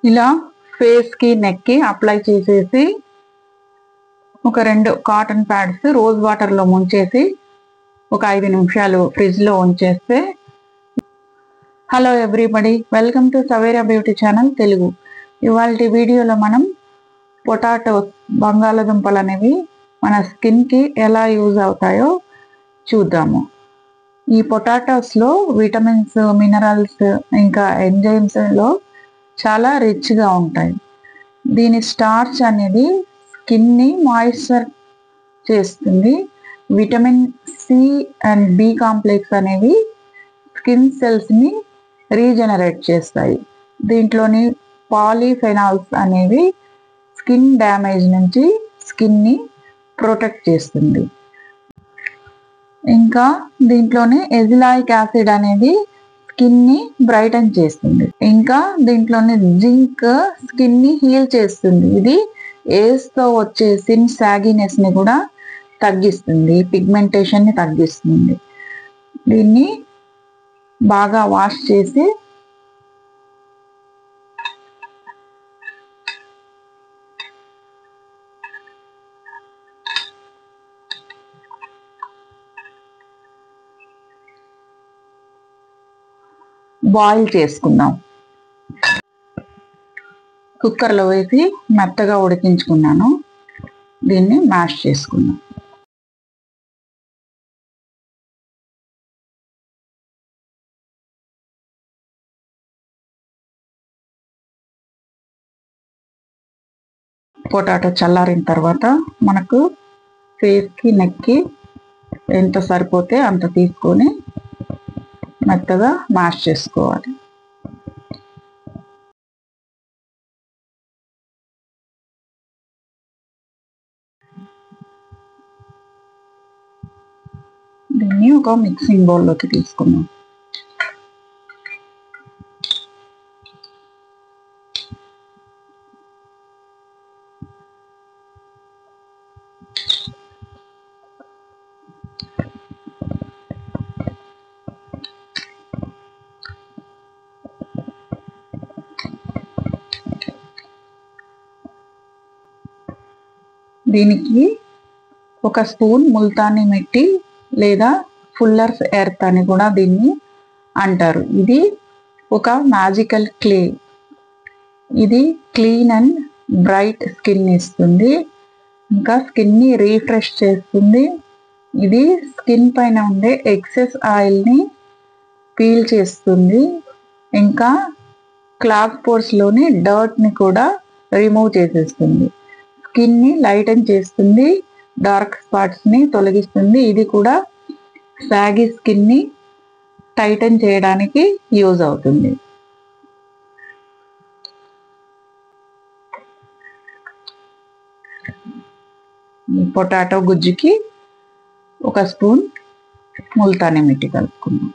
ఇలా ఫేస్ కి నెక్ కి అప్లై చేసేసి ఒక 2 కాటన్ ప్యాడ్స్ రోజ్ వాటర్ లో ముంచేసి ఒక 5 నిమిషాలు ఫ్రిడ్జ్ లో ఉంచేస్తే. Hello everybody, welcome to Savera beauty channel Telugu. ఇవాళ వీడియోలో మనం పొటాటోస్ బంగాళదుంపలు అనేవి మన స్కిన్ కి ఎలా యూజ్ అవుతాయో చూద్దాము. ఈ పొటాటోస్ లో విటమిన్స్, మినరల్స్ ఇంకా ఎంజైమ్స్ లో చాలా రిచ్ గా ఉంటాయి. దీని స్టార్చ్ అనేది స్కిన్ ని మాయిశ్చర్ చేస్తుంది. Vitamin C and B complex అనేవి స్కిన్ సెల్స్ ని రీజనరేట్ చేస్తాయి. దీంట్లోని పాలీఫెనాల్స్ అనేవి స్కిన్ డ్యామేజ్ నుంచి స్కిన్ ని ప్రొటెక్ట్ చేస్తుంది. ఇంకా దీంట్లోని ఎజిలాయిక్ యాసిడ్ అనేది స్కిన్ ని బ్రైటన్ చేస్తుంది. ఇంకా దీంట్లోని జింక్ స్కిన్ ని హీల్ చేస్తుంది. ఇది ఏజ్ తో వచ్చే స్కిన్ సాగినెస్ ని కూడా తగ్గిస్తుంది, పిగ్మెంటేషన్ ని తగ్గిస్తుంది. దీన్ని బాగా వాష్ చేసి బాయిల్ చేసుకుందాం. కుక్కర్లో వేసి మెత్తగా ఉడికించుకున్నాను. దీన్ని మ్యాష్ చేసుకుందాం. పొటాటో చల్లారిన తర్వాత మనకు ఫేస్కి నెక్కి ఎంత సరిపోతే అంత తీసుకొని మెత్తగా మ్యాష్ చేసుకోవాలి. దీన్ని ఒక మిక్సింగ్ బౌల్లోకి తీసుకున్నాం. దీనికి ఒక స్పూన్ ముల్తానీ మిట్టి లేదా ఫుల్లర్స్ ఎర్త్ అని కూడా దీన్ని అంటారు. ఇది ఒక మ్యాజికల్ క్లే. ఇది క్లీన్ అండ్ బ్రైట్ స్కిన్ ఇస్తుంది. ఇంకా స్కిన్ ని రీఫ్రెష్ చేస్తుంది. ఇది స్కిన్ పైన ఉండే ఎక్సెస్ ఆయిల్ ని పీల్ చేస్తుంది. ఇంకా క్లాగ్ పోర్స్ లోని డర్ట్ ని కూడా రిమూవ్ చేసేస్తుంది. స్కిన్ ని లైటన్ చేస్తుంది, డార్క్ స్పాట్స్ ని తొలగిస్తుంది. ఇది కూడా సాగి స్కిన్ ని టైటన్ చేయడానికి యూజ్ అవుతుంది. పొటాటో గుజ్జుకి ఒక స్పూన్ ముల్తానీ మిట్టి కలుపుకుందాం.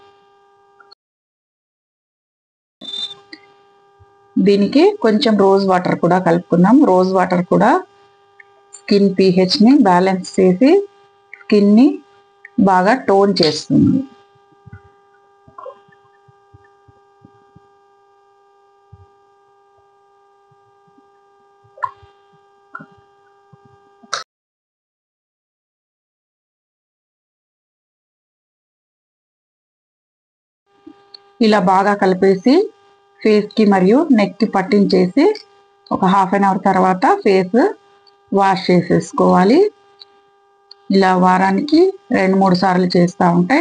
దీనికి కొంచెం రోజ్ వాటర్ కూడా కలుపుకుందాం. రోజ్ వాటర్ కూడా స్కిన్ pH ని బ్యాలెన్స్ చేసి స్కిన్ ని బాగా టోన్ చేస్తుంది. ఇలా బాగా కలిపేసి ఫేస్ కి మరియు నెక్ కి పట్టించేసి ఒక హాఫ్ అన్ అవర్ తర్వాత ఫేస్ వాష్ చేసేసుకోవాలి. ఇలా వారానికి 2-3 సార్లు చేస్తూ ఉంటే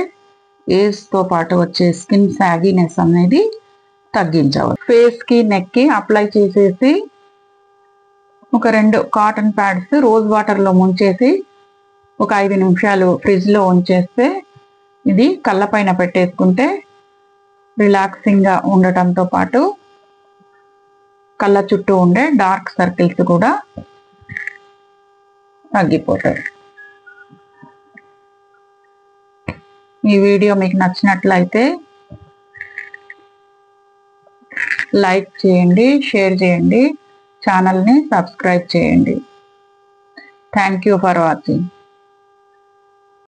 ఏజ్ తో పాటు వచ్చే స్కిన్ సాగినెస్ అనేది తగ్గించవచ్చు. ఫేస్ కి నెక్ కి అప్లై చేసేసి ఒక 2 కాటన్ ప్యాడ్స్ రోజ్ వాటర్ లో ముంచేసి ఒక 5 నిమిషాలు ఫ్రిడ్జ్ లో ఉంచేస్తే ఇది కళ్ళ పైన పెట్టేసుకుంటే రిలాక్సింగ్ గా ఉండటంతో పాటు కళ్ళ చుట్టూ ఉండే డార్క్ సర్కిల్స్ కూడా తగ్గిపోతాయి. ఈ వీడియో మీకు నచ్చినట్లయితే లైక్ చేయండి, షేర్ చేయండి, ఛానల్ని సబ్స్క్రైబ్ చేయండి. Thank you for watching.